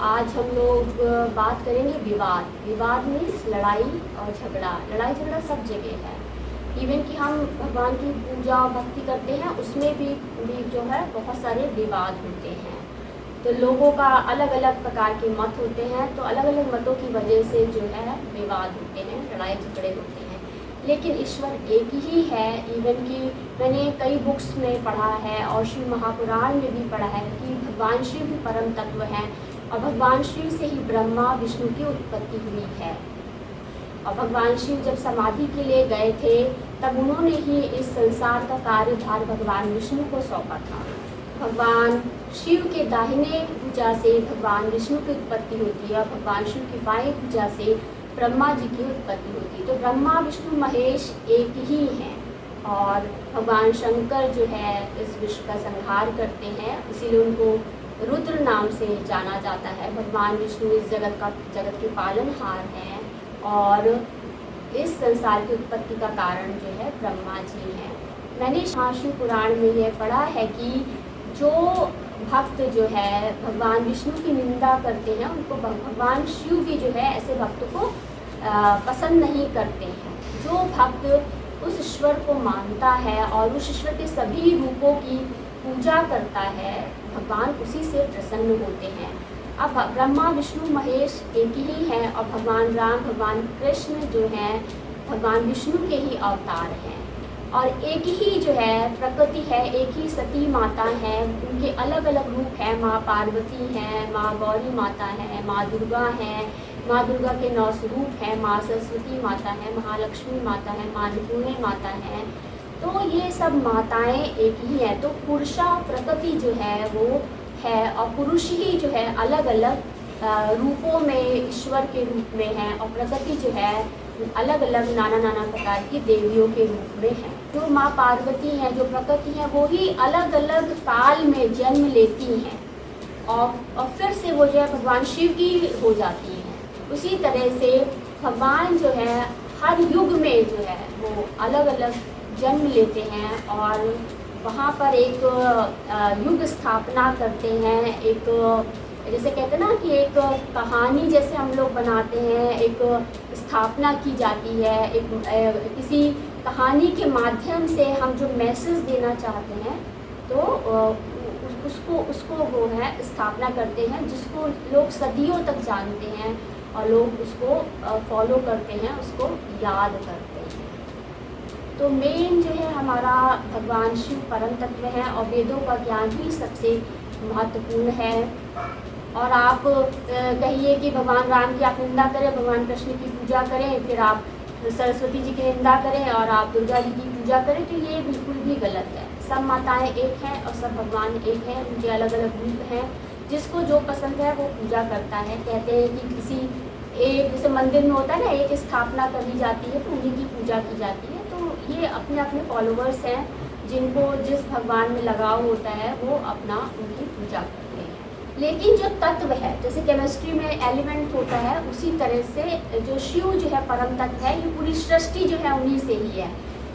आज हम लोग बात करेंगे विवाद। विवाद मीन्स लड़ाई और झगड़ा। लड़ाई झगड़ा सब जगह है। इवन कि हम भगवान की पूजा और भक्ति करते हैं, उसमें भी जो है बहुत सारे विवाद होते हैं। तो लोगों का अलग अलग प्रकार के मत होते हैं, तो अलग अलग मतों की वजह से जो है विवाद होते हैं, लड़ाई झगड़े होते हैं। लेकिन ईश्वर एक ही है। इवन कि मैंने कई बुक्स में पढ़ा है और शिव महापुराण में भी पढ़ा है कि भगवान शिव ही परम तत्व हैं और भगवान शिव से ही ब्रह्मा विष्णु की उत्पत्ति हुई है। और भगवान शिव जब समाधि के लिए गए थे, तब उन्होंने ही इस संसार का कार्यभार भगवान विष्णु को सौंपा था। भगवान शिव के दाहिने भुजा से भगवान विष्णु की उत्पत्ति होती है और भगवान शिव की बाएं भुजा से ब्रह्मा जी की उत्पत्ति होती है। तो ब्रह्मा विष्णु महेश एक ही हैं और भगवान शंकर जो है इस विश्व का संहार करते हैं, इसीलिए उनको रुद्र नाम से जाना जाता है। भगवान विष्णु इस जगत के पालनहार हैं और इस संसार की उत्पत्ति का कारण जो है ब्रह्मा जी हैं। मैंने शिव पुराण में यह पढ़ा है कि जो भक्त जो है भगवान विष्णु की निंदा करते हैं, उनको भगवान शिव भी जो है ऐसे भक्त को पसंद नहीं करते हैं। जो भक्त उस ईश्वर को मानता है और उस ईश्वर के सभी रूपों की पूजा करता है, भगवान उसी से प्रसन्न होते हैं। अब ब्रह्मा विष्णु महेश एक ही हैं और भगवान राम भगवान कृष्ण जो हैं भगवान विष्णु के ही अवतार हैं और एक ही जो है प्रकृति है, एक ही सती माता है। उनके अलग अलग रूप हैं, माँ पार्वती हैं, माँ गौरी माता है, माँ दुर्गा हैं। माँ दुर्गा के 9 स्वरूप हैं, माँ सरस्वती माता है, महालक्ष्मी माता है, माँ अन्नपूर्णा माता है। तो ये सब माताएं एक ही हैं। तो पुरुषा प्रकृति जो है वो है और पुरुष ही जो है अलग अलग रूपों में ईश्वर के रूप में है और प्रकृति जो है अलग अलग नाना प्रकार की देवियों के रूप में है। जो माँ पार्वती हैं, जो प्रकृति हैं, वो ही अलग अलग काल में जन्म लेती हैं और फिर से वो जो है भगवान शिव की हो जाती हैं। उसी तरह से भगवान जो है हर युग में जो है वो अलग अलग जन्म लेते हैं और वहाँ पर एक युग स्थापना करते हैं। एक जैसे कहते हैं ना कि एक कहानी जैसे हम लोग बनाते हैं, एक स्थापना की जाती है। एक किसी कहानी के माध्यम से हम जो मैसेज देना चाहते हैं तो उसको वो है स्थापना करते हैं, जिसको लोग सदियों तक जानते हैं और लोग उसको फॉलो करते हैं, उसको याद करते हैं। तो मेन जो है हमारा भगवान शिव परम तत्व है और वेदों का ज्ञान ही सबसे महत्वपूर्ण है। और आप कहिए कि भगवान राम की आप निंदा करें, भगवान कृष्ण की पूजा करें, फिर आप सरस्वती जी की निंदा करें और आप दुर्गा जी की पूजा करें, तो ये बिल्कुल भी गलत है। सब माताएं एक हैं और सब भगवान एक हैं, उनके अलग अलग रूप हैं। जिसको जो पसंद है वो पूजा करता है। कहते हैं कि किसी एक जैसे मंदिर में होता है ना, एक स्थापना करी जाती है तो उन्हीं की पूजा की जाती है। तो ये अपने अपने फॉलोवर्स हैं, जिनको जिस भगवान में लगाव होता है वो अपना उनकी पूजा करते हैं। लेकिन जो तत्व है, जैसे केमिस्ट्री में एलिमेंट होता है, उसी तरह से जो शिव जो है परम तत्व है, ये पूरी सृष्टि जो है उन्हीं से ही है।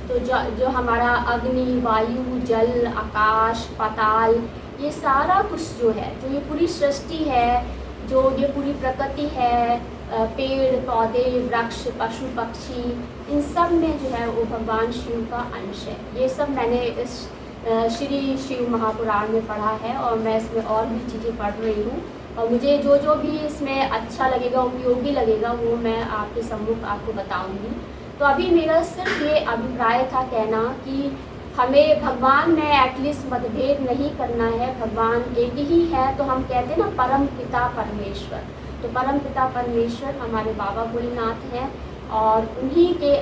तो जो हमारा अग्नि, वायु, जल, आकाश, पाताल, ये सारा कुछ जो है, जो ये पूरी सृष्टि है, जो ये पूरी प्रकृति है, पेड़ पौधे, वृक्ष, पशु पक्षी, इन सब में जो है वो भगवान शिव का अंश है। ये सब मैंने इस श्री शिव महापुराण में पढ़ा है और मैं इसमें और भी चीज़ें पढ़ रही हूँ और मुझे जो भी इसमें अच्छा लगेगा, उपयोगी लगेगा, वो मैं आपके सम्मुख आपको बताऊँगी। तो अभी मेरा सिर्फ ये अभिप्राय था कहना कि हमें भगवान में एटलीस्ट मतभेद नहीं करना है। भगवान एक ही है। तो हम कहते हैं ना परम पिता परमेश्वर, तो परम पिता परमेश्वर हमारे बाबा भोलेनाथ हैं और उन्हीं के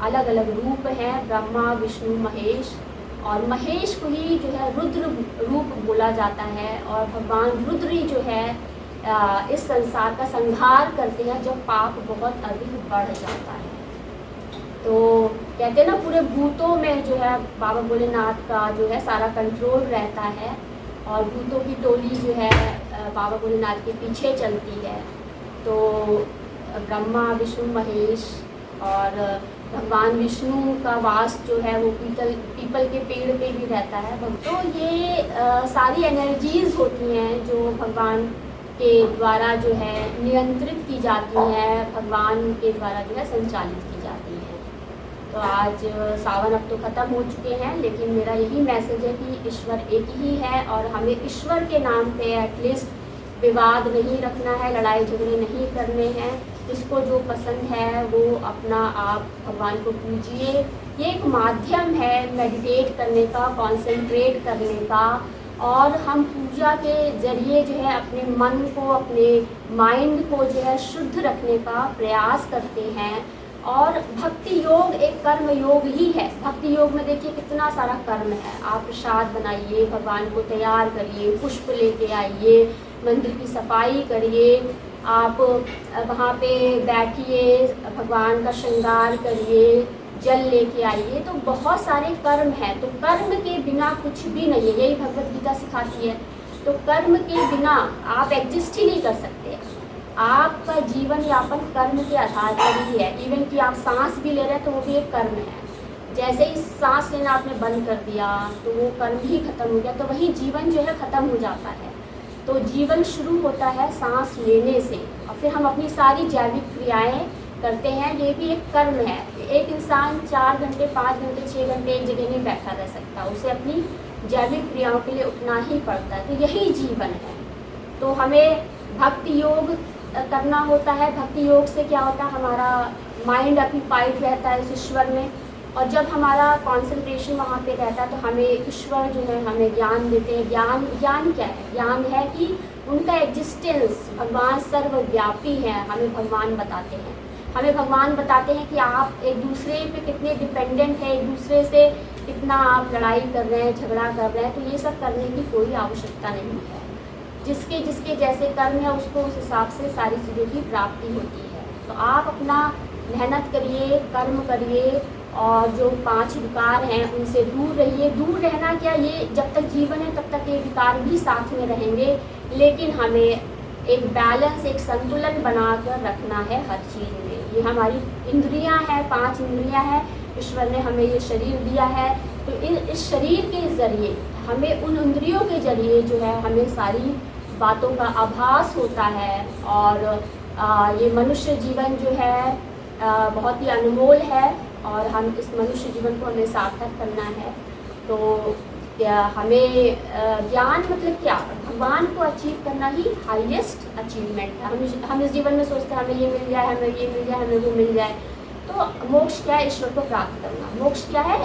अलग अलग रूप हैं, ब्रह्मा विष्णु महेश। और महेश को ही जो है रुद्र रूप बोला जाता है और भगवान रुद्र ही जो है इस संसार का संहार करते हैं जब पाप बहुत अधिक बढ़ जाता है। तो कहते हैं ना पूरे भूतों में जो है बाबा भोलेनाथ का जो है सारा कंट्रोल रहता है और भूतों की टोली जो है बाबा भोलेनाथ के पीछे चलती है। तो ब्रह्मा विष्णु महेश और भगवान विष्णु का वास जो है वो पीपल के पेड़ पे भी रहता है। तो ये सारी एनर्जीज़ होती हैं जो भगवान के द्वारा जो है नियंत्रित की जाती हैं, भगवान के द्वारा जो है संचालित की जाती हैं। तो आज सावन अब तो ख़त्म हो चुके हैं, लेकिन मेरा यही मैसेज है कि ईश्वर एक ही है और हमें ईश्वर के नाम पे एटलीस्ट विवाद नहीं रखना है, लड़ाई झगड़े नहीं करने हैं। जिसको जो पसंद है वो अपना आप भगवान को पूजिए। ये एक माध्यम है मेडिटेट करने का, कॉन्सेंट्रेट करने का, और हम पूजा के ज़रिए जो है अपने मन को, अपने माइंड को जो है शुद्ध रखने का प्रयास करते हैं। और भक्ति योग एक कर्म योग ही है। भक्ति योग में देखिए कितना सारा कर्म है। आप प्रसाद बनाइए, भगवान को तैयार करिए, पुष्प लेके आइए, मंदिर की सफाई करिए, आप वहाँ पे बैठिए, भगवान का श्रृंगार करिए, जल लेके आइए। तो बहुत सारे कर्म हैं। तो कर्म के बिना कुछ भी नहीं है, यही भगवत गीता सिखाती है। तो कर्म के बिना आप एग्जिस्ट ही नहीं कर सकते। आपका जीवन यापन कर्म के आधार पर ही है। इवन कि आप सांस भी ले रहे हैं तो वो भी एक कर्म है। जैसे ही सांस लेना आपने बंद कर दिया तो वो कर्म ही खत्म हो गया, तो वही जीवन जो है ख़त्म हो जाता है। तो जीवन शुरू होता है सांस लेने से, और फिर हम अपनी सारी जैविक क्रियाएं करते हैं। ये भी एक कर्म है। एक इंसान 4 घंटे, 5 घंटे, 6 घंटे एक जगह नहीं बैठा रह सकता, उसे अपनी जैविक क्रियाओं के लिए उठना ही पड़ता है। तो यही जीवन है। तो हमें भक्ति योग करना होता है। भक्ति योग से क्या होता है, हमारा माइंड ऑक्यूपाइड रहता है उस ईश्वर में, और जब हमारा कंसंट्रेशन वहाँ पे रहता है तो हमें ईश्वर जो है हमें ज्ञान देते हैं। ज्ञान क्या है? ज्ञान है कि उनका एग्जिस्टेंस, भगवान सर्वव्यापी है, हमें भगवान बताते हैं। हमें भगवान बताते हैं कि आप एक दूसरे पे कितने डिपेंडेंट हैं, एक दूसरे से कितना आप लड़ाई कर रहे हैं, झगड़ा कर रहे हैं। तो ये सब करने की कोई आवश्यकता नहीं है। जिसके जिसके जैसे कर्म है उसको उस हिसाब से सारी चीज़ों की प्राप्ति होती है। तो आप अपना मेहनत करिए, कर्म करिए, और जो 5 विकार हैं उनसे दूर रहिए। दूर रहना क्या, ये जब तक जीवन है तब तक ये विकार भी साथ में रहेंगे, लेकिन हमें एक बैलेंस, एक संतुलन बनाकर रखना है हर चीज़ में। ये हमारी इंद्रियां हैं, 5 इंद्रियां हैं, ईश्वर ने हमें ये शरीर दिया है। तो इस शरीर के ज़रिए हमें, उन इंद्रियों के ज़रिए जो है हमें सारी बातों का आभास होता है। और ये मनुष्य जीवन जो है बहुत ही अनमोल है, और हम इस मनुष्य जीवन को हमें सार्थक करना है। तो हमें ज्ञान मतलब क्या, भगवान को अचीव करना ही हाईएस्ट अचीवमेंट है। हम इस जीवन में सोचते हैं हमें ये मिल जाए, हमें ये मिल जाए, हमें वो मिल जाए। तो मोक्ष क्या है? ईश्वर को प्राप्त करना। मोक्ष क्या है?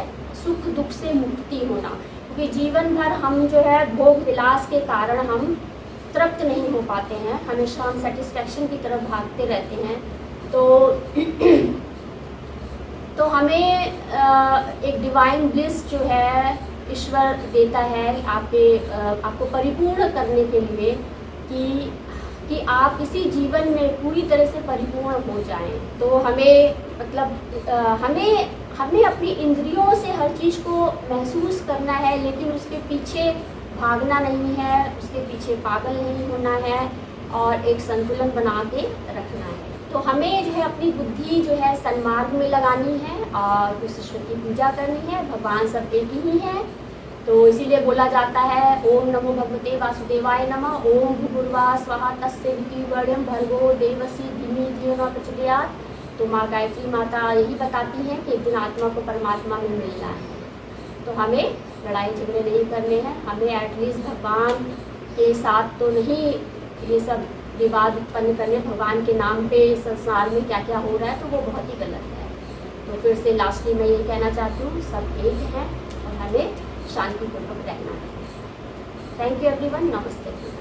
सुख दुख से मुक्ति होना। क्योंकि जीवन भर हम जो है भोग विलास के कारण हम तृप्त नहीं हो पाते हैं, हमेशा हम सेटिस्फैक्शन की तरफ भागते रहते हैं। तो हमें एक डिवाइन ब्लिस जो है ईश्वर देता है आपको परिपूर्ण करने के लिए, कि आप इसी जीवन में पूरी तरह से परिपूर्ण हो जाएं। तो हमें मतलब हमें अपनी इंद्रियों से हर चीज़ को महसूस करना है, लेकिन उसके पीछे भागना नहीं है, उसके पीछे पागल नहीं होना है, और एक संतुलन बना के रखना है। तो हमें जो है अपनी बुद्धि जो है सन्मार्ग में लगानी है और उस ईश्वर की पूजा करनी है। भगवान सब एक ही हैं। तो इसीलिए बोला जाता है ओम नमो भगवते वासुदेवाय नमः, ओम भूर्भुवः स्वः तत्सवितुर्वरेण्यं भर्गो देवस्य धीमहि धियो न प्रचोदयात्। तो माँ गायत्री माता यही बताती हैं कि एक दिन आत्मा को परमात्मा में मिलना है। तो हमें लड़ाई झगड़े नहीं करने हैं। हमें एटलीस्ट भगवान के साथ तो नहीं ये सब विवाद उत्पन्न करने। भगवान के नाम पे संसार में क्या क्या हो रहा है तो वो बहुत ही गलत है। तो फिर से लास्टली मैं ये कहना चाहती हूँ, सब एक हैं और हमें शांतिपूर्वक रहना है। Thank you everyone. नमस्ते।